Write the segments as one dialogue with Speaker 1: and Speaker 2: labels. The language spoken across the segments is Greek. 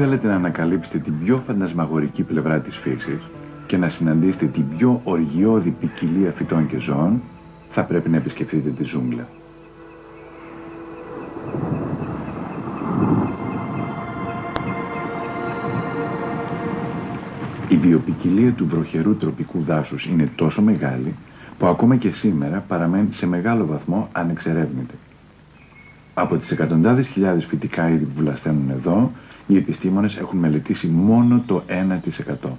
Speaker 1: θέλετε να ανακαλύψετε την πιο φαντασμαγορική πλευρά της φύσης και να συναντήσετε την πιο οργιώδη ποικιλία φυτών και ζώων, θα πρέπει να επισκεφτείτε τη ζούγκλα. Η βιοποικιλία του βροχερού τροπικού δάσους είναι τόσο μεγάλη που ακόμα και σήμερα παραμένει σε μεγάλο βαθμό ανεξερεύνητη. Από τις εκατοντάδες χιλιάδες φυτικά είδη που βλασταίνουν εδώ, οι επιστήμονες έχουν μελετήσει μόνο το 1%.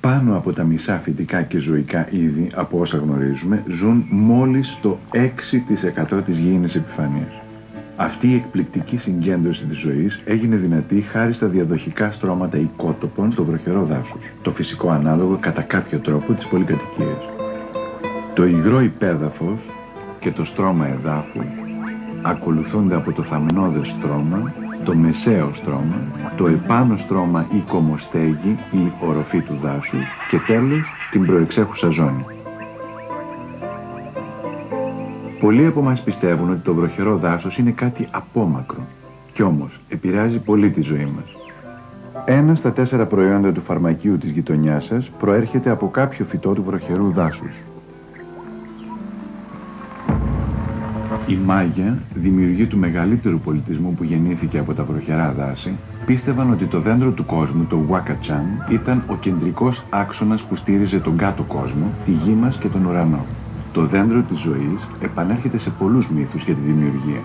Speaker 1: Πάνω από τα μισά φυτικά και ζωικά είδη, από όσα γνωρίζουμε, ζουν μόλις στο 6% της γήινης επιφανείας. Αυτή η εκπληκτική συγκέντρωση της ζωής έγινε δυνατή χάρη στα διαδοχικά στρώματα οικότοπων στο βροχερό δάσος, το φυσικό ανάλογο κατά κάποιο τρόπο της πολυκατοικίας. Το υγρό υπέδαφος και το στρώμα εδάφους ακολουθούνται από το θαμνώδες στρώμα, το μεσαίο στρώμα, το επάνω στρώμα ή κομοστέγη ή οροφή του δάσους και τέλος την προεξέχουσα ζώνη. Πολλοί από μας πιστεύουν ότι το βροχερό δάσος είναι κάτι απόμακρο, κι όμως επηρεάζει πολύ τη ζωή μας. 1 στα 4 προϊόντα του φαρμακείου της γειτονιάς σας προέρχεται από κάποιο φυτό του βροχερού δάσους. Οι Μάγια, δημιουργοί του μεγαλύτερου πολιτισμού που γεννήθηκε από τα βροχερά δάση, πίστευαν ότι το δέντρο του κόσμου, το Wakachan, ήταν ο κεντρικός άξονας που στήριζε τον κάτω κόσμο, τη γη μας και τον ουρανό. Το δέντρο της ζωής επανέρχεται σε πολλούς μύθους για τη δημιουργία.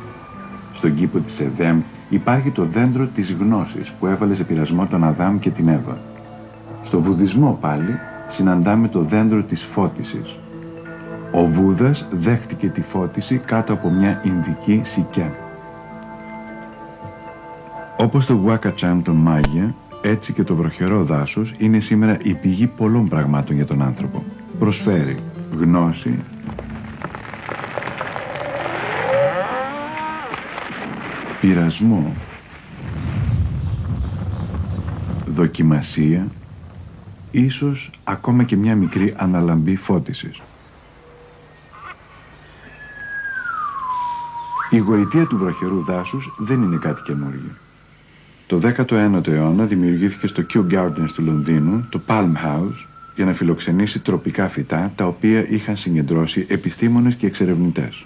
Speaker 1: Στον κήπο της Εδέμ υπάρχει το δέντρο της γνώσης που έβαλε σε πειρασμό τον Αδάμ και την Εύα. Στο βουδισμό πάλι συναντάμε το δέντρο της φώτισης. Ο Βούδας δέχτηκε τη φώτιση κάτω από μια Ινδική σικιά. Όπως το Wakachan των Μάγια, έτσι και το βροχερό δάσος είναι σήμερα η πηγή πολλών πραγμάτων για τον άνθρωπο. Προσφέρει γνώση, πειρασμό, δοκιμασία, ίσως ακόμα και μια μικρή αναλαμπή φώτισης. Η γοητεία του βροχερού δάσους δεν είναι κάτι καινούργιο. Το 19ο αιώνα δημιουργήθηκε στο Kew Gardens του Λονδίνου το Palm House για να φιλοξενήσει τροπικά φυτά τα οποία είχαν συγκεντρώσει επιστήμονες και εξερευνητές.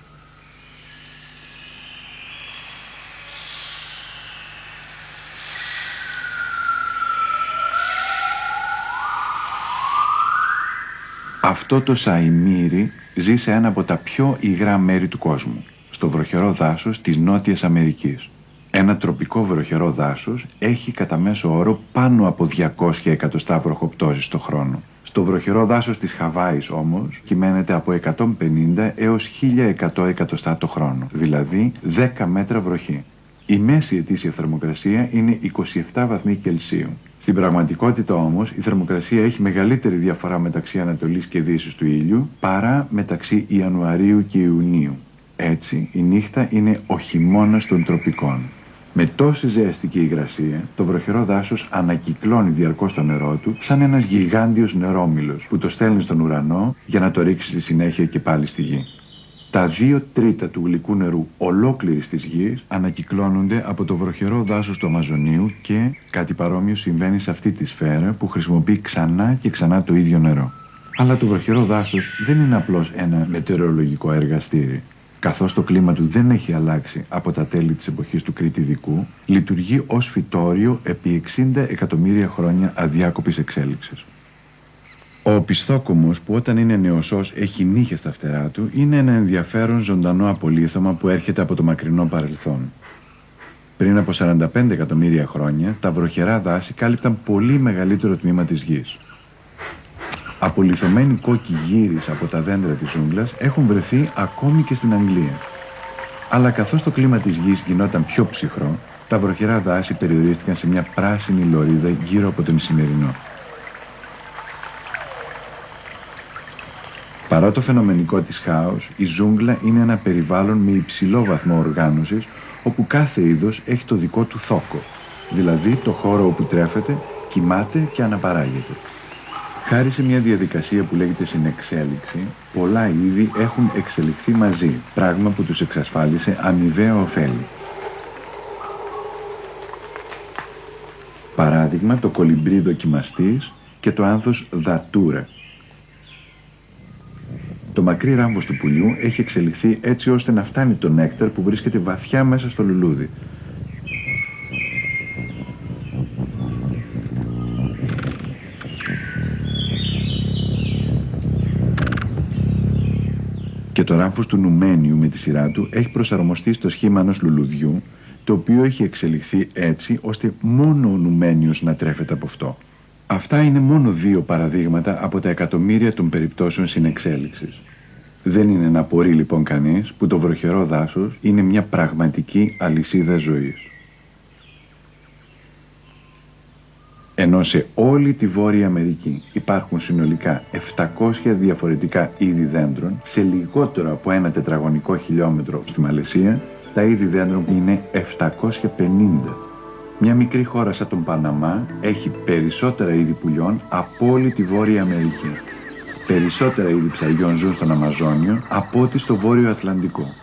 Speaker 1: Αυτό το σαϊμύρι ζει σε ένα από τα πιο υγρά μέρη του κόσμου, στο βροχερό δάσος της Νότιας Αμερικής. Ένα τροπικό βροχερό δάσος έχει κατά μέσο όρο πάνω από 200 εκατοστά βροχοπτώσεις το χρόνο. Στο βροχερό δάσος της Χαβάης όμως κυμαίνεται από 150 έως 1100 εκατοστά το χρόνο, δηλαδή 10 μέτρα βροχή. Η μέση ετήσια θερμοκρασία είναι 27 βαθμοί Κελσίου. Στην πραγματικότητα όμως η θερμοκρασία έχει μεγαλύτερη διαφορά μεταξύ Ανατολής και Δύσης του ήλιου παρά μεταξύ Ιανουαρίου και Ιουνίου. Έτσι, η νύχτα είναι ο χειμώνας των τροπικών. Με τόση ζέστη και υγρασία, το βροχερό δάσος ανακυκλώνει διαρκώς το νερό του σαν ένας γιγάντιος νερόμυλος που το στέλνει στον ουρανό για να το ρίξει στη συνέχεια και πάλι στη γη. Τα 2/3 του γλυκού νερού ολόκληρης της γης ανακυκλώνονται από το βροχερό δάσος του Αμαζονίου και κάτι παρόμοιο συμβαίνει σε αυτή τη σφαίρα που χρησιμοποιεί ξανά και ξανά το ίδιο νερό. Αλλά το βροχερό δάσος δεν είναι απλώς ένα μετεωρολογικό εργαστήρι. Καθώς το κλίμα του δεν έχει αλλάξει από τα τέλη της εποχής του Κρητιδικού, λειτουργεί ως φυτόριο επί 60 εκατομμύρια χρόνια αδιάκοπης εξέλιξης. Ο οπισθόκομος που όταν είναι νεοσός έχει νύχια στα φτερά του είναι ένα ενδιαφέρον ζωντανό απολίθωμα που έρχεται από το μακρινό παρελθόν. Πριν από 45 εκατομμύρια χρόνια τα βροχερά δάση κάλυπταν πολύ μεγαλύτερο τμήμα της γης. Απολιθωμένοι κόκκι γύρις από τα δέντρα της ζούγκλας έχουν βρεθεί ακόμη και στην Αγγλία. Αλλά καθώς το κλίμα της γης γινόταν πιο ψυχρό, τα βροχερά δάση περιορίστηκαν σε μια πράσινη λωρίδα γύρω από τον Ισημερινό. Παρά το φαινομενικό της χάος, η ζούγκλα είναι ένα περιβάλλον με υψηλό βαθμό οργάνωσης, όπου κάθε είδος έχει το δικό του θόκο, δηλαδή το χώρο όπου τρέφεται, κοιμάται και αναπαράγεται. Χάρη σε μια διαδικασία που λέγεται συνεξέλιξη, πολλά είδη έχουν εξελιχθεί μαζί, πράγμα που τους εξασφάλισε αμοιβαία ωφέλη. Παράδειγμα, το κολυμπρί δοκιμαστής και το άνθος δατούρα. Το μακρύ ράμβος του πουλιού έχει εξελιχθεί έτσι ώστε να φτάνει το νέκταρ που βρίσκεται βαθιά μέσα στο λουλούδι. Και το ράμφος του νουμένιου με τη σειρά του έχει προσαρμοστεί στο σχήμα ενός λουλουδιού, το οποίο έχει εξελιχθεί έτσι ώστε μόνο ο νουμένιος να τρέφεται από αυτό. Αυτά είναι μόνο 2 παραδείγματα από τα εκατομμύρια των περιπτώσεων συνεξέλιξης. Δεν είναι να απορεί λοιπόν κανείς που το βροχερό δάσος είναι μια πραγματική αλυσίδα ζωής. Ενώ σε όλη τη Βόρεια Αμερική υπάρχουν συνολικά 700 διαφορετικά είδη δέντρων, σε λιγότερο από 1 τετραγωνικό χιλιόμετρο στη Μαλαισία, τα είδη δέντρων είναι 750. Μια μικρή χώρα σαν τον Παναμά έχει περισσότερα είδη πουλιών από όλη τη Βόρεια Αμερική. Περισσότερα είδη ψαριών ζουν στον Αμαζόνιο από ό,τι στο Βόρειο Ατλαντικό.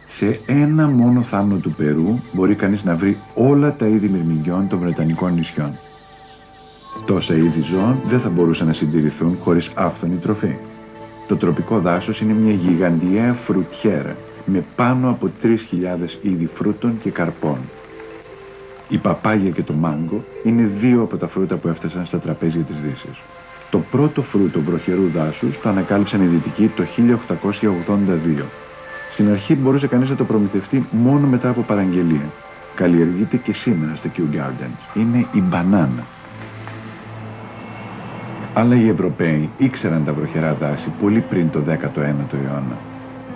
Speaker 1: Σε ένα μόνο θάμνο του Περού μπορεί κανείς να βρει όλα τα είδη μυρμηγκιών των Βρετανικών νησιών. Τόσα είδη ζώων δεν θα μπορούσαν να συντηρηθούν χωρίς άφθονη τροφή. Το τροπικό δάσος είναι μια γιγαντιαία φρουτιέρα με πάνω από 3.000 είδη φρούτων και καρπών. Η παπάγια και το μάγκο είναι 2 από τα φρούτα που έφτασαν στα τραπέζια της Δύσης. Το πρώτο φρούτο βροχερού δάσους το ανακάλυψαν οι Δυτικοί το 1882. Στην αρχή μπορούσε κανείς να το προμηθευτεί μόνο μετά από παραγγελία. Καλλιεργείται και σήμερα στο Kew Gardens. Είναι η μπανάνα. Αλλά οι Ευρωπαίοι ήξεραν τα βροχερά δάση πολύ πριν το 19ο αιώνα.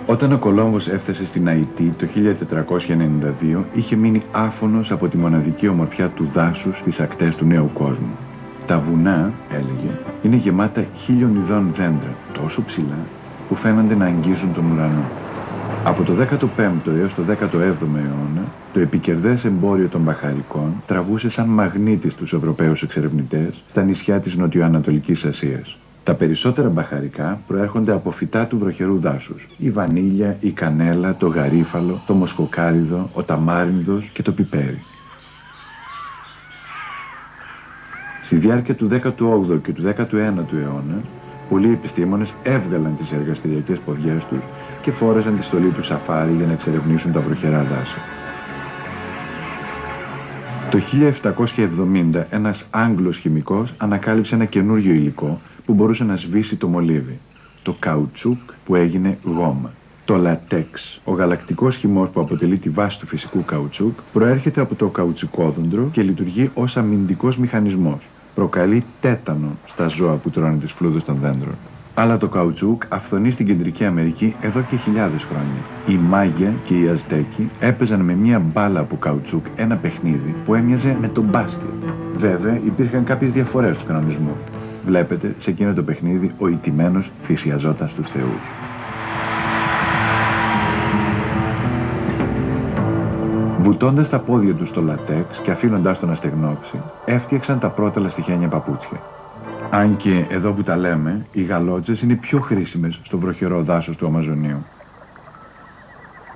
Speaker 1: Όταν ο Κολόμβος έφτασε στην Αϊτή το 1492, είχε μείνει άφωνος από τη μοναδική ομορφιά του δάσους στις ακτές του νέου κόσμου. Τα βουνά, έλεγε, είναι γεμάτα 1000 ειδών δέντρα, τόσο ψηλά, που φαίνονται να αγγίζουν τον ουρανό. Από το 15ο έως το 17ο αιώνα, το επικερδές εμπόριο των μπαχαρικών τραβούσε σαν μαγνήτης τους Ευρωπαίους εξερευνητές στα νησιά της Νοτιοανατολικής Ασίας. Τα περισσότερα μπαχαρικά προέρχονται από φυτά του βροχερού δάσους. Η βανίλια, η κανέλα, το γαρίφαλο, το μοσχοκάριδο, ο ταμάρινδος και το πιπέρι. Στη διάρκεια του 18ου και του 19ου αιώνα, πολλοί επιστήμονες έβγαλαν τις εργαστηριακές ποδιές τους και φόρεσαν τη στολή του σαφάρι για να εξερευνήσουν τα βροχερά δάση. Το 1770 ένας Άγγλος χημικός ανακάλυψε ένα καινούριο υλικό που μπορούσε να σβήσει το μολύβι, το καουτσούκ που έγινε γόμα. Το λατέξ, ο γαλακτικός χυμός που αποτελεί τη βάση του φυσικού καουτσούκ, προέρχεται από το καουτσουκόδοντρο και λειτουργεί ως αμυντικός μηχανισμός. Προκαλεί τέτανο στα ζώα που τρώνε τις φλούδες των δέντρων. Αλλά το καουτσούκ αυθονεί στην Κεντρική Αμερική εδώ και χιλιάδες χρόνια. Οι Μάγια και οι Αζτέκοι έπαιζαν με μία μπάλα από καουτσούκ ένα παιχνίδι που έμοιαζε με το μπάσκετ. Βέβαια υπήρχαν κάποιες διαφορές στους κανονισμούς. Βλέπετε, σε εκείνο το παιχνίδι ο ηττημένος θυσιαζόταν στους θεούς. Βουτώντας τα πόδια τους στο λατέξ και αφήνοντάς το να στεγνώψει, έφτιαξαν τα πρώτα λαστιχένια παπούτσια. Αν και εδώ που τα λέμε, οι γαλότσες είναι πιο χρήσιμες στο βροχερό δάσος του Αμαζονίου.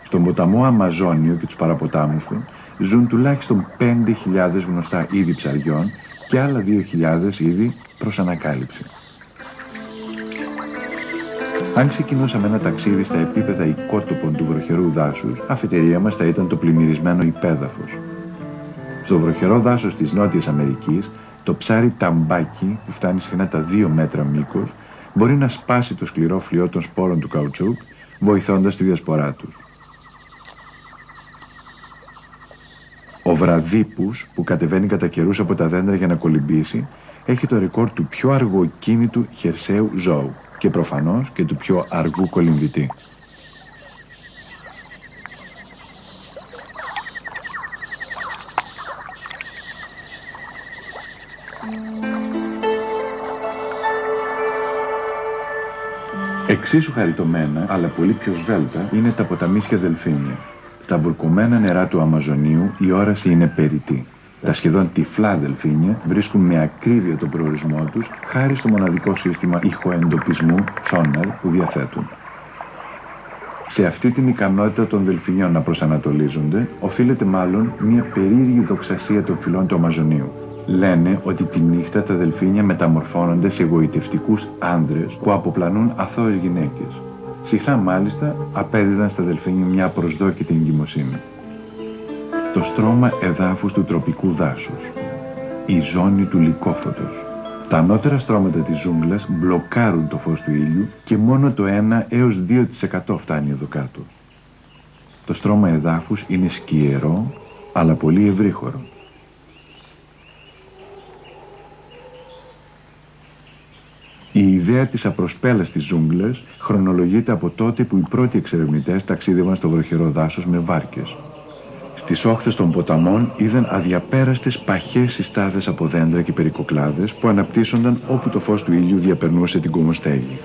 Speaker 1: Στον ποταμό Αμαζόνιο και τους παραποτάμους του ζουν τουλάχιστον 5.000 γνωστά είδη ψαριών και άλλα 2.000 είδη προς ανακάλυψη. Αν ξεκινούσαμε ένα ταξίδι στα επίπεδα οικότοπων του βροχερού δάσους, αφετηρία μας θα ήταν το πλημμυρισμένο υπέδαφος. Στο βροχερό δάσος της Νότιας Αμερικής, το ψάρι ταμπάκι, που φτάνει συχνά τα 2 μέτρα μήκος, μπορεί να σπάσει το σκληρό φλοιό των σπόρων του καουτσούκ, βοηθώντας τη διασπορά τους. Ο βραδίπους, που κατεβαίνει κατά καιρούς από τα δέντρα για να κολυμπήσει, έχει το ρεκόρ του πιο αργοκίνητου χερσαίου ζώου και προφανώς και του πιο αργού κολυμβητή. Εξίσου χαριτωμένα, αλλά πολύ πιο σβέλτα, είναι τα ποταμίσια δελφίνια. Στα βουρκωμένα νερά του Αμαζονίου η όραση είναι περιττή. Τα σχεδόν τυφλά δελφίνια βρίσκουν με ακρίβεια τον προορισμό τους χάρη στο μοναδικό σύστημα ηχοεντοπισμού sonar που διαθέτουν. Σε αυτή την ικανότητα των δελφινιών να προσανατολίζονται οφείλεται μάλλον μια περίεργη δοξασία των φυλών του Αμαζονίου. Λένε ότι τη νύχτα τα δελφίνια μεταμορφώνονται σε εγωιτευτικούς άνδρες που αποπλανούν αθώες γυναίκες. Συχνά μάλιστα απέδιδαν στα δελφίνια μια προσδόκητη εγκυμοσύνη. Το στρώμα εδάφους του τροπικού δάσους. Η ζώνη του λυκόφωτος. Τα ανώτερα στρώματα της ζούγκλας μπλοκάρουν το φως του ήλιου και μόνο το 1 έως 2% φτάνει εδώ κάτω. Το στρώμα εδάφους είναι σκιερό, αλλά πολύ ευρύχωρο. Η ιδέα της απροσπέλαστης ζούγκλας χρονολογείται από τότε που οι πρώτοι εξερευνητές ταξίδευαν στο βροχερό δάσος με βάρκες. Στις όχθες των ποταμών είδαν αδιαπέραστες παχές συστάδες από δέντρα και περικοκλάδες που αναπτύσσονταν όπου το φως του ήλιου διαπερνούσε την κομμοστέγη.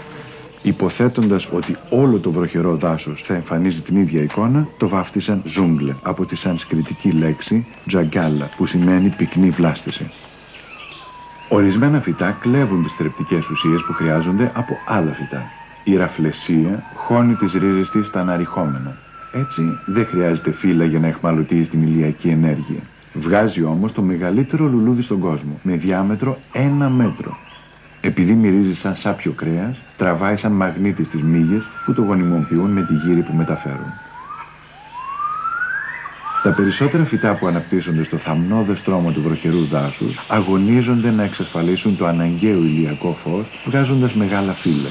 Speaker 1: Υποθέτοντας ότι όλο το βροχερό δάσος θα εμφανίζει την ίδια εικόνα, το βάφτισαν ζούγκλα από τη σανσκριτική λέξη τζαγκάλα, που σημαίνει πυκνή βλάστηση. Ορισμένα φυτά κλέβουν τις θρεπτικές ουσίες που χρειάζονται από άλλα φυτά. Η ραφλεσία χώνει τις ρίζες της στα αναρριχόμενα. Έτσι δεν χρειάζεται φύλλα για να εχμαλωτίζει την ηλιακή ενέργεια. Βγάζει όμως το μεγαλύτερο λουλούδι στον κόσμο, με διάμετρο 1 μέτρο. Επειδή μυρίζει σαν σάπιο κρέας, τραβάει σαν μαγνήτη στις μύγες που το γονιμοποιούν με τη γύρι που μεταφέρουν. Τα περισσότερα φυτά που αναπτύσσονται στο θαμνώδες στρώμα του βροχερού δάσους αγωνίζονται να εξασφαλίσουν το αναγκαίο ηλιακό φως, βγάζοντας μεγάλα φύλλα.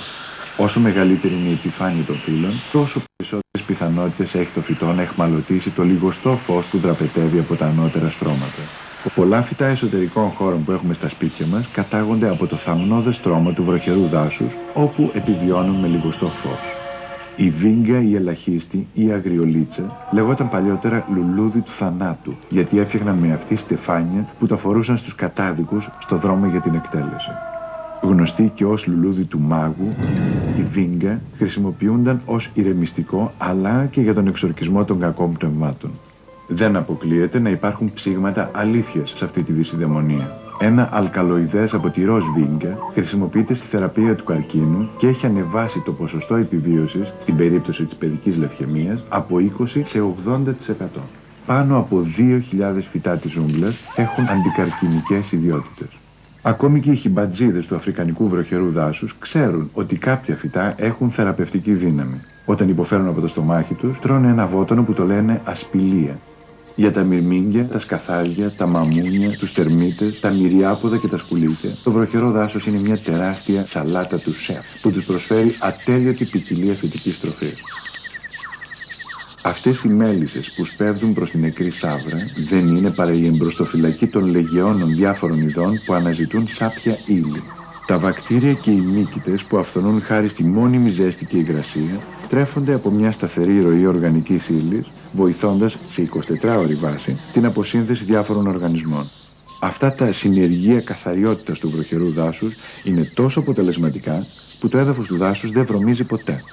Speaker 1: Όσο μεγαλύτερη είναι η επιφάνεια των φύλλων, τόσο περισσότερες πιθανότητες έχει το φυτό να εχμαλωτήσει το λιγοστό φως που δραπετεύει από τα ανώτερα στρώματα. Πολλά φυτά εσωτερικών χώρων που έχουμε στα σπίτια μας κατάγονται από το θαμνώδες στρώμα του βροχερού δάσους, όπου επιβιώνουν με λιγοστό φως. Η βίγκα, η ελαχίστη ή η αγριολίτσα λεγόταν παλιότερα λουλούδι του θανάτου, γιατί έφτιαχναν με αυτή στεφάνια που τα φορούσαν στους κατάδικους στο δρόμο για την εκτέλεση. Γνωστή και ως λουλούδι του μάγου, η βίγκα χρησιμοποιούνταν ως ηρεμιστικό αλλά και για τον εξορκισμό των κακών πνευμάτων. Δεν αποκλείεται να υπάρχουν ψήγματα αλήθειας σε αυτή τη δυσιδαιμονία. Ένα αλκαλοειδές από τη ροζ βίγκα χρησιμοποιείται στη θεραπεία του καρκίνου και έχει ανεβάσει το ποσοστό επιβίωσης, στην περίπτωση της παιδικής λευχαιμίας, από 20% σε 80%. Πάνω από 2.000 φυτά της ζούγκλας έχουν αντικαρκινικές ιδιότητες. Ακόμη και οι χιμπατζίδες του αφρικανικού βροχερού δάσους ξέρουν ότι κάποια φυτά έχουν θεραπευτική δύναμη. Όταν υποφέρουν από το στομάχι τους, τρώνε ένα βότανο που το λένε ασπιλία. Για τα μυρμήγκια, τα σκαθάρια, τα μαμούνια, τους τερμίτες, τα μυριάποδα και τα σκουλίκια, το βροχερό δάσος είναι μια τεράστια σαλάτα του σεφ που τους προσφέρει ατέλειωτη ποικιλία φυτικής τροφής. Αυτές οι μέλισσες που σπέβδουν προς την νεκρή σαύρα δεν είναι παρά η εμπροστοφυλακή των λεγεώνων διάφορων ειδών που αναζητούν σάπια ύλη. Τα βακτήρια και οι μύκητες που αυθονούν χάρη στη μόνιμη ζέστη και υγρασία τρέφονται από μια σταθερή ροή οργανικής ύλης, βοηθώντας σε 24ωρη βάση την αποσύνθεση διάφορων οργανισμών. Αυτά τα συνεργεία καθαριότητας του βροχερού δάσους είναι τόσο αποτελεσματικά που το έδαφος του δάσους δεν βρωμίζει ποτέ.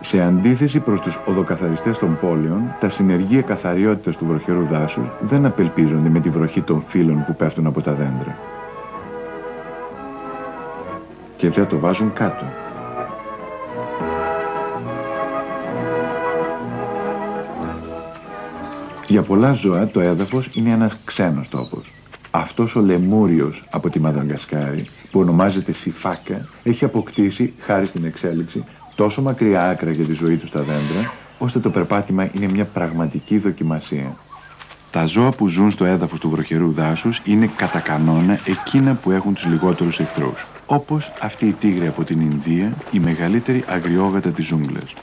Speaker 1: Σε αντίθεση προς τους οδοκαθαριστές των πόλεων, τα συνεργεία καθαριότητας του βροχερού δάσους δεν απελπίζονται με τη βροχή των φύλλων που πέφτουν από τα δέντρα. Και δεν το βάζουν κάτω. Για πολλά ζώα το έδαφος είναι ένας ξένος τόπος. Αυτός ο λεμούριος από τη Μαδαγασκάρη, που ονομάζεται σιφάκα, έχει αποκτήσει, χάρη στην εξέλιξη, τόσο μακριά άκρα για τη ζωή του στα δέντρα, ώστε το περπάτημα είναι μια πραγματική δοκιμασία. Τα ζώα που ζουν στο έδαφος του βροχερού δάσους είναι κατά κανόνα εκείνα που έχουν τους λιγότερους εχθρούς, όπως αυτή η τίγρη από την Ινδία, η μεγαλύτερη αγριόγατα της ζούγκλας.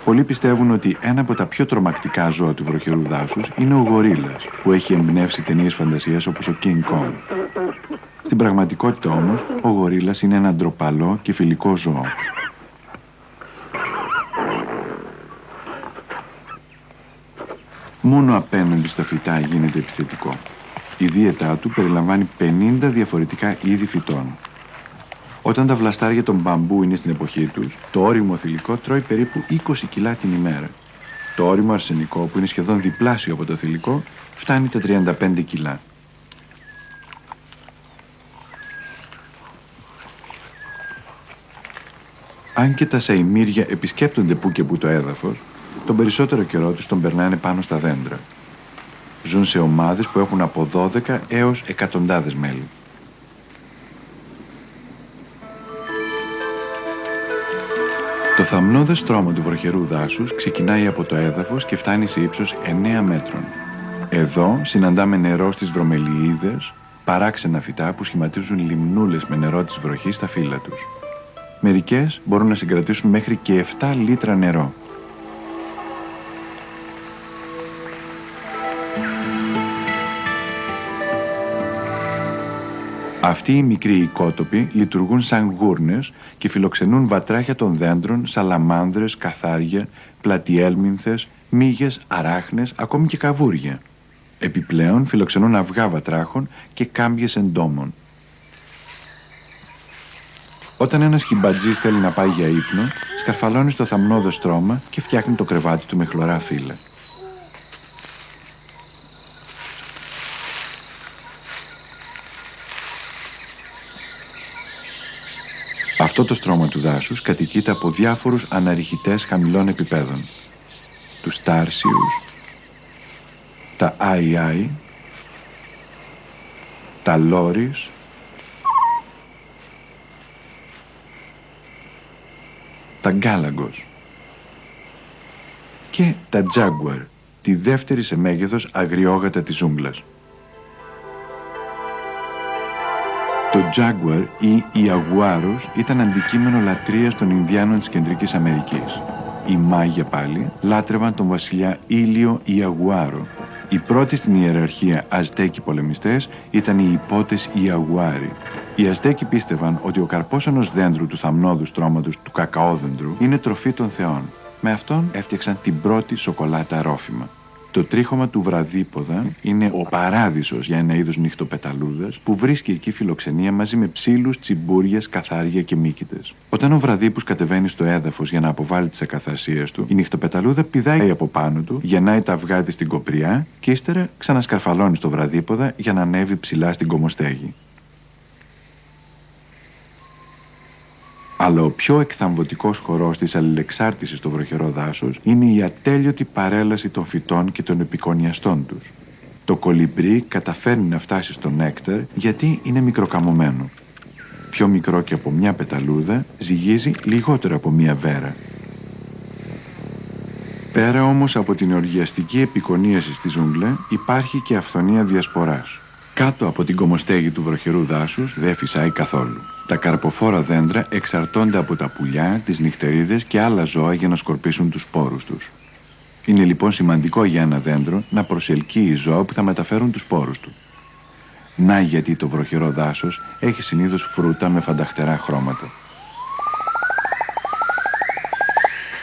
Speaker 1: Πολλοί πιστεύουν ότι ένα από τα πιο τρομακτικά ζώα του βροχερού δάσους είναι ο γορίλας, που έχει εμπνεύσει ταινίες φαντασίας όπως ο King Kong. Στην πραγματικότητα όμως, ο γορίλας είναι ένα ντροπαλό και φιλικό ζώο. Μόνο απέναντι στα φυτά γίνεται επιθετικό. Η δίαιτά του περιλαμβάνει 50 διαφορετικά είδη φυτών. Όταν τα βλαστάρια των μπαμπού είναι στην εποχή τους, το ώριμο θηλυκό τρώει περίπου 20 κιλά την ημέρα. Το ώριμο αρσενικό, που είναι σχεδόν διπλάσιο από το θηλυκό, φτάνει τα 35 κιλά. Αν και τα σαημύρια επισκέπτονται που και που το έδαφος, τον περισσότερο καιρό τους τον περνάνε πάνω στα δέντρα. Ζουν σε ομάδες που έχουν από 12 έως εκατοντάδες μέλη. Το θαμνώδες στρώμα του βροχερού δάσους ξεκινάει από το έδαφος και φτάνει σε ύψος 9 μέτρων. Εδώ συναντάμε νερό στις βρωμελιίδες, παράξενα φυτά που σχηματίζουν λιμνούλες με νερό της βροχής στα φύλλα τους. Μερικές μπορούν να συγκρατήσουν μέχρι και 7 λίτρα νερό. Αυτοί οι μικροί οικότοποι λειτουργούν σαν γούρνες και φιλοξενούν βατράχια των δέντρων, σαλαμάνδρες, καθάρια, πλατιέλμυνθες, μύγες, αράχνες, ακόμη και καβούρια. Επιπλέον φιλοξενούν αυγά βατράχων και κάμπιες εντόμων. Όταν ένας χιμπατζής θέλει να πάει για ύπνο, σκαρφαλώνει στο θαμνώδες στρώμα και φτιάχνει το κρεβάτι του με χλωρά φύλλα. Αυτό το στρώμα του δάσους κατοικείται από διάφορους αναρριχητές χαμηλών επιπέδων. Τους τάρσιους, τα αϊ, τα λόρις, τα γκάλαγκος και τα τζάγκουαρ, τη δεύτερη σε μέγεθος αγριόγατα της ζούγκλας. Το τζάγκουαρ ή ιαγουάρος ήταν αντικείμενο λατρείας των Ινδιάνων της Κεντρικής Αμερικής. Οι Μάγια πάλι λάτρευαν τον βασιλιά Ήλιο Ιαγουάρο. Οι πρώτοι στην ιεραρχία Αζτέκοι πολεμιστές ήταν οι υπότες Ιαγουάροι. Οι Αζτέκοι πίστευαν ότι ο καρπός ενός δέντρου του θαμνώδου στρώματος του κακαόδεντρου είναι τροφή των θεών. Με αυτόν έφτιαξαν την πρώτη σοκολάτα ρόφημα. Το τρίχωμα του βραδίποδα είναι ο παράδεισος για ένα είδος νυχτοπεταλούδας που βρίσκει εκεί φιλοξενία μαζί με ψήλους, τσιμπούρια, καθάρια και μύκητες. Όταν ο βραδίπους κατεβαίνει στο έδαφος για να αποβάλει τις ακαθαρσίες του, η νυχτοπεταλούδα πηδάει από πάνω του, γεννάει τα αυγά της στην κοπριά και ύστερα ξανασκαρφαλώνει στο βραδίποδα για να ανέβει ψηλά στην κομοστέγη. Αλλά ο πιο εκθαμβωτικός χορός της αλληλεξάρτησης στο βροχερό δάσος είναι η ατέλειωτη παρέλαση των φυτών και των επικονιαστών τους. Το κολυμπρί καταφέρνει να φτάσει στο νέκταρ γιατί είναι μικροκαμωμένο. Πιο μικρό και από μια πεταλούδα, ζυγίζει λιγότερο από μια βέρα. Πέρα όμως από την οργιαστική επικονίαση στη ζούγκλα υπάρχει και αυθονία διασποράς. Κάτω από την κομοστέγη του βροχερού δάσους δεν φυσάει καθόλου. Τα καρποφόρα δέντρα εξαρτώνται από τα πουλιά, τις νυχτερίδες και άλλα ζώα για να σκορπίσουν τους σπόρους τους. Είναι λοιπόν σημαντικό για ένα δέντρο να προσελκύει ζώα που θα μεταφέρουν τους σπόρους του. Να γιατί το βροχερό δάσος έχει συνήθως φρούτα με φανταχτερά χρώματα.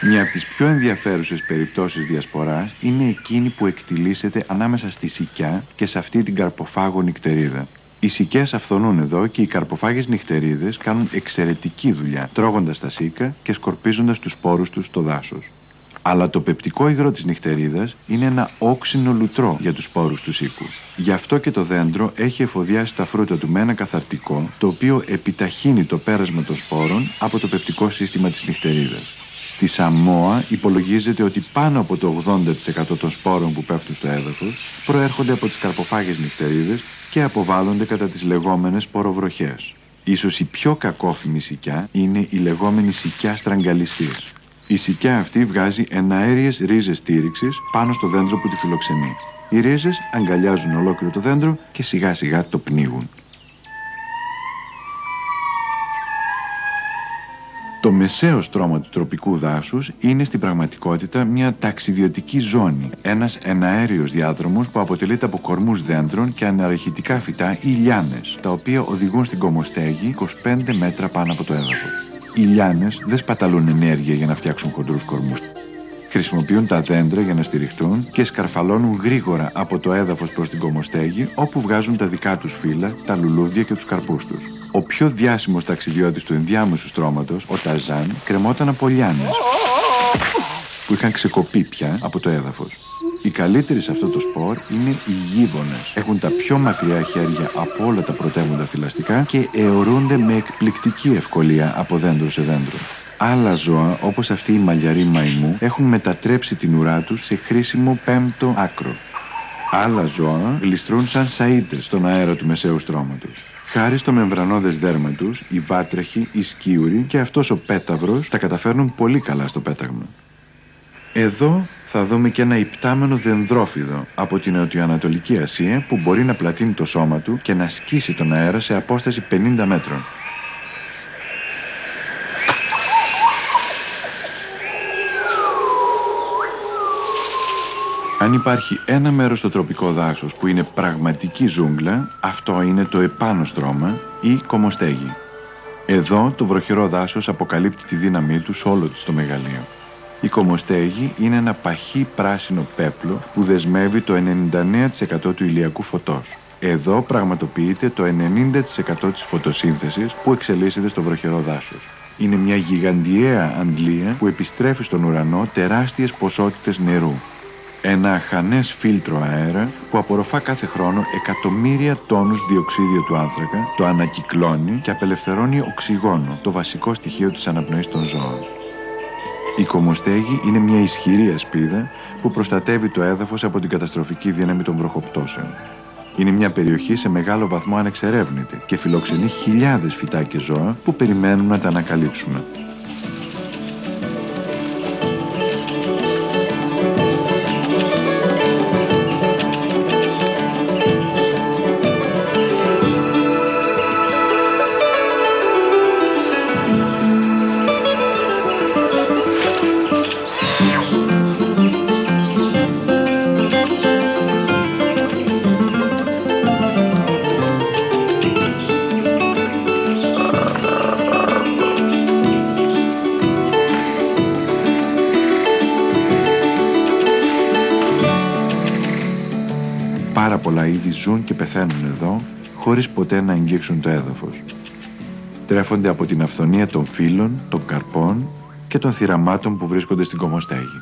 Speaker 1: Μια από τις πιο ενδιαφέρουσες περιπτώσεις διασποράς είναι εκείνη που εκτιλήσεται ανάμεσα στη σικιά και σε αυτή την καρποφάγο νυχτερίδα. Οι σικιές αυθονούν εδώ και οι καρποφάγες νυχτερίδες κάνουν εξαιρετική δουλειά, τρώγοντας τα σίκα και σκορπίζοντας τους σπόρους τους στο δάσος. Αλλά το πεπτικό υγρό της νυχτερίδας είναι ένα όξινο λουτρό για τους σπόρους του σίκου. Γι' αυτό και το δέντρο έχει εφοδιάσει τα φρούτα του με ένα καθαρτικό, το οποίο επιταχύνει το πέρασμα των σπόρων από το πεπτικό σύστημα της νυχτερίδας. Στη Σαμόα υπολογίζεται ότι πάνω από το 80% των σπόρων που πέφτουν στο έδαφος προέρχονται από τις καρποφάγες νυχτερίδες και αποβάλλονται κατά τις λεγόμενες σποροβροχές. Ίσως η πιο κακόφημη σικιά είναι η λεγόμενη σικιά στραγγαλιστής. Η σικιά αυτή βγάζει εναέριες ρίζες στήριξης πάνω στο δέντρο που τη φιλοξενεί. Οι ρίζες αγκαλιάζουν ολόκληρο το δέντρο και σιγά σιγά το πνίγουν. Το μεσαίο στρώμα του τροπικού δάσους είναι στην πραγματικότητα μια ταξιδιωτική ζώνη, ένας εναέριος διάδρομος που αποτελείται από κορμούς δέντρων και αναρρεχητικά φυτά ή λιάνες, τα οποία οδηγούν στην κομοστέγη 25 μέτρα πάνω από το έδαφος. Οι λιάνες δεν σπαταλούν ενέργεια για να φτιάξουν χοντρούς κορμούς. Χρησιμοποιούν τα δέντρα για να στηριχτούν και σκαρφαλώνουν γρήγορα από το έδαφος προς την κομοστέγη, όπου βγάζουν τα δικά τους φύλλα, τα λουλούδια και τους καρπούς τους. Ο πιο διάσημος ταξιδιώτης του ενδιάμεσου στρώματος, ο Ταζάν, κρεμόταν από λιάνες που είχαν ξεκοπεί πια από το έδαφος. Οι καλύτεροι σε αυτό το σπορ είναι οι γίβονες. Έχουν τα πιο μακριά χέρια από όλα τα πρωτεύοντα θηλαστικά και αιωρούνται με εκπληκτική ευκολία από δέντρο σε δέντρο. Άλλα ζώα, όπως αυτή η μαλλιαρή μαϊμού, έχουν μετατρέψει την ουρά τους σε χρήσιμο πέμπτο άκρο. Άλλα ζώα γλιστρούν σαν σαΐτες στον αέρα του μεσαίου στρώματος. Χάρη στο μεμβρανώδες δέρμα τους, οι βάτραχοι, οι σκίουροι και αυτός ο πέταυρος τα καταφέρνουν πολύ καλά στο πέταγμα. Εδώ θα δούμε και ένα υπτάμενο δενδρόφυδο από την Νοτιοανατολική Ασία που μπορεί να πλατείνει το σώμα του και να σκίσει τον αέρα σε απόσταση 50 μέτρων. Αν υπάρχει ένα μέρος στο τροπικό δάσος που είναι πραγματική ζούγκλα, αυτό είναι το επάνω στρώμα ή κομοστέγη. Εδώ το βροχερό δάσος αποκαλύπτει τη δύναμή του σε όλο το μεγαλείο. Η κομοστέγη είναι ένα παχύ πράσινο πέπλο που δεσμεύει το 99% του ηλιακού φωτός. Εδώ πραγματοποιείται το 90% της φωτοσύνθεσης που εξελίσσεται στο βροχερό δάσος. Είναι μια γιγαντιαία αντλία που επιστρέφει στον ουρανό τεράστιες ποσότητες νερού. Ένα αχανές φίλτρο αέρα που απορροφά κάθε χρόνο εκατομμύρια τόνους διοξίδιο του άνθρακα, το ανακυκλώνει και απελευθερώνει οξυγόνο, το βασικό στοιχείο της αναπνοής των ζώων. Η κομοστέγη είναι μια ισχυρή ασπίδα που προστατεύει το έδαφος από την καταστροφική δύναμη των βροχοπτώσεων. Είναι μια περιοχή σε μεγάλο βαθμό ανεξερεύνητη και φιλοξενεί χιλιάδες φυτά και ζώα που περιμένουν να τα ανακαλύψουμε. Πάρα πολλά είδη ζουν και πεθαίνουν εδώ, χωρίς ποτέ να αγγίξουν το έδαφος. Τρέφονται από την αυθονία των φύλων, των καρπών και των θηραμάτων που βρίσκονται στην κομοστέγη.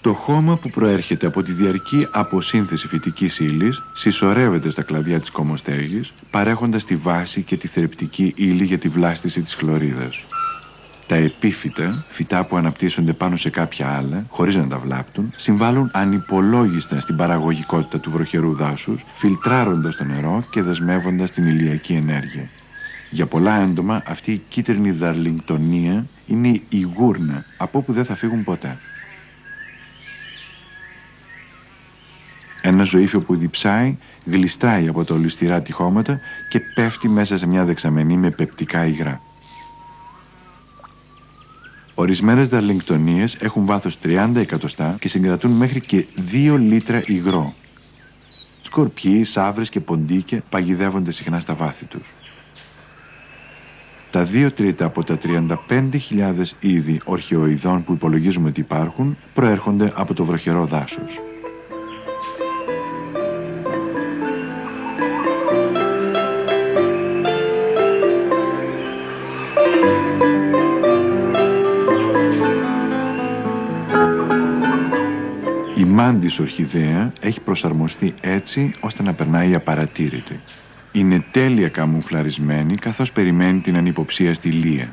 Speaker 1: Το χώμα που προέρχεται από τη διαρκή αποσύνθεση φυτικής ύλης συσσωρεύεται στα κλαδιά της κομοστέγης, παρέχοντας τη βάση και τη θρεπτική ύλη για τη βλάστηση της χλωρίδας. Τα επίφυτα, φυτά που αναπτύσσονται πάνω σε κάποια άλλα, χωρίς να τα βλάπτουν, συμβάλλουν ανυπολόγιστα στην παραγωγικότητα του βροχερού δάσους, φιλτράροντας το νερό και δεσμεύοντας την ηλιακή ενέργεια. Για πολλά έντομα, αυτή η κίτρινη δαρλιγκτονία είναι η γούρνα, από όπου δεν θα φύγουν ποτέ. Ένα ζωήφιο που διψάει, γλιστράει από τα ολισθηρά τυχώματα και πέφτει μέσα σε μια δεξαμενή με πεπτικά υγρά. Ορισμένες δαρλιγκτονίες έχουν βάθος 30 εκατοστά και συγκρατούν μέχρι και 2 λίτρα υγρό. Σκορπιοί, σαύρες και ποντίκια παγιδεύονται συχνά στα βάθη τους. Τα 2 τρίτα από τα 35.000 είδη ορχεοειδών που υπολογίζουμε ότι υπάρχουν προέρχονται από το βροχερό δάσος. Η μάντις ορχιδέα έχει προσαρμοστεί έτσι ώστε να περνάει απαρατήρητη. Είναι τέλεια καμουφλαρισμένη καθώς περιμένει την ανυποψίαστη λία.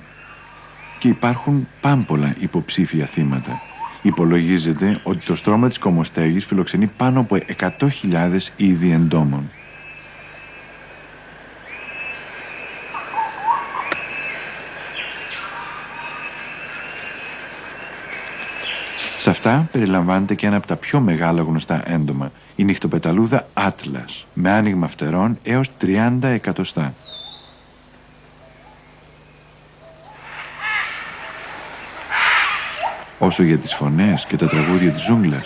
Speaker 1: Και υπάρχουν πάμπολα υποψήφια θύματα. Υπολογίζεται ότι το στρώμα της κομοστέγης φιλοξενεί πάνω από 100.000 είδη εντόμων. Σε αυτά περιλαμβάνεται και ένα από τα πιο μεγάλα γνωστά έντομα, η νυχτοπεταλούδα Άτλας, με άνοιγμα φτερών έως 30 εκατοστά. Όσο για τις φωνές και τα τραγούδια της ζούγκλας,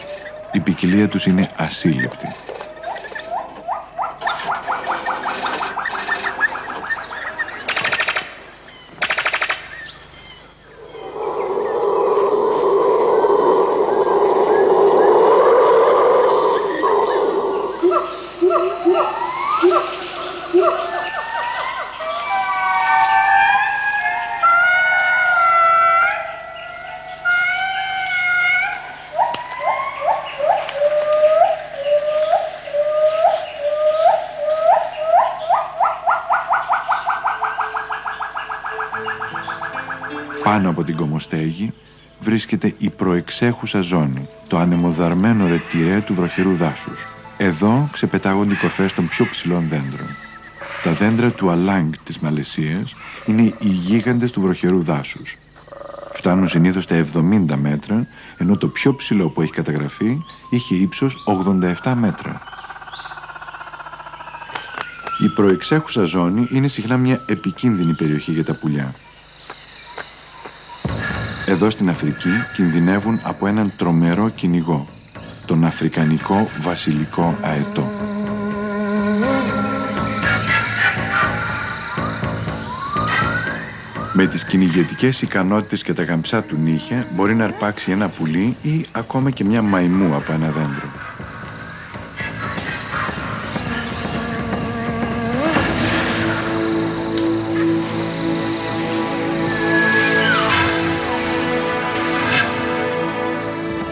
Speaker 1: η ποικιλία τους είναι ασύλληπτη. Πάνω από την κομμοστέγη βρίσκεται η προεξέχουσα ζώνη, το ανεμοδαρμένο ρετυρέ του βροχερού δάσους. Εδώ ξεπετάγονται οι κορφές των πιο ψηλών δέντρων. Τα δέντρα του Αλάγκ της Μαλαισίας είναι οι γίγαντες του βροχερού δάσους. Φτάνουν συνήθως τα 70 μέτρα, ενώ το πιο ψηλό που έχει καταγραφεί είχε ύψος 87 μέτρα. Η προεξέχουσα ζώνη είναι συχνά μια επικίνδυνη περιοχή για τα πουλιά. Εδώ στην Αφρική κινδυνεύουν από έναν τρομερό κυνηγό, τον αφρικανικό βασιλικό αετό. Με τις κυνηγετικές ικανότητες και τα γαμψά του νύχια μπορεί να αρπάξει ένα πουλί ή ακόμα και μια μαϊμού από ένα δέντρο.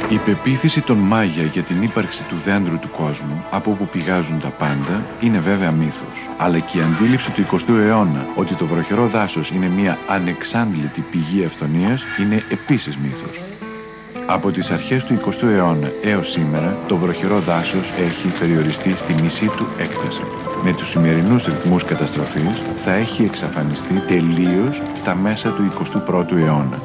Speaker 1: Η πεποίθηση των Μάγια για την ύπαρξη του δέντρου του κόσμου, από όπου πηγάζουν τα πάντα, είναι βέβαια μύθος. Αλλά και η αντίληψη του 20ου αιώνα ότι το βροχερό δάσος είναι μια ανεξάντλητη πηγή αυθονίας είναι επίσης μύθος. Από τις αρχές του 20ου αιώνα έως σήμερα, το βροχερό δάσος έχει περιοριστεί στη μισή του έκταση. Με τους σημερινούς ρυθμούς καταστροφής θα έχει εξαφανιστεί τελείως στα μέσα του 21ου αιώνα.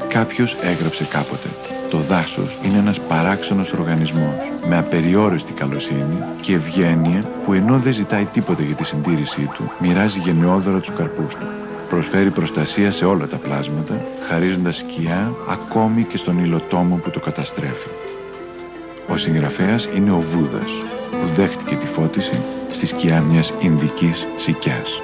Speaker 1: Κάποιος έγραψε κάποτε: το δάσος είναι ένας παράξενος οργανισμός με απεριόριστη καλοσύνη και ευγένεια που ενώ δεν ζητάει τίποτα για τη συντήρησή του, μοιράζει γενναιόδωρα τους καρπούς του. Προσφέρει προστασία σε όλα τα πλάσματα, χαρίζοντας σκιά ακόμη και στον υλοτόμο που το καταστρέφει. Ο συγγραφέας είναι ο Βούδας, που δέχτηκε τη φώτιση στη σκιά μιας Ινδικής σικιάς.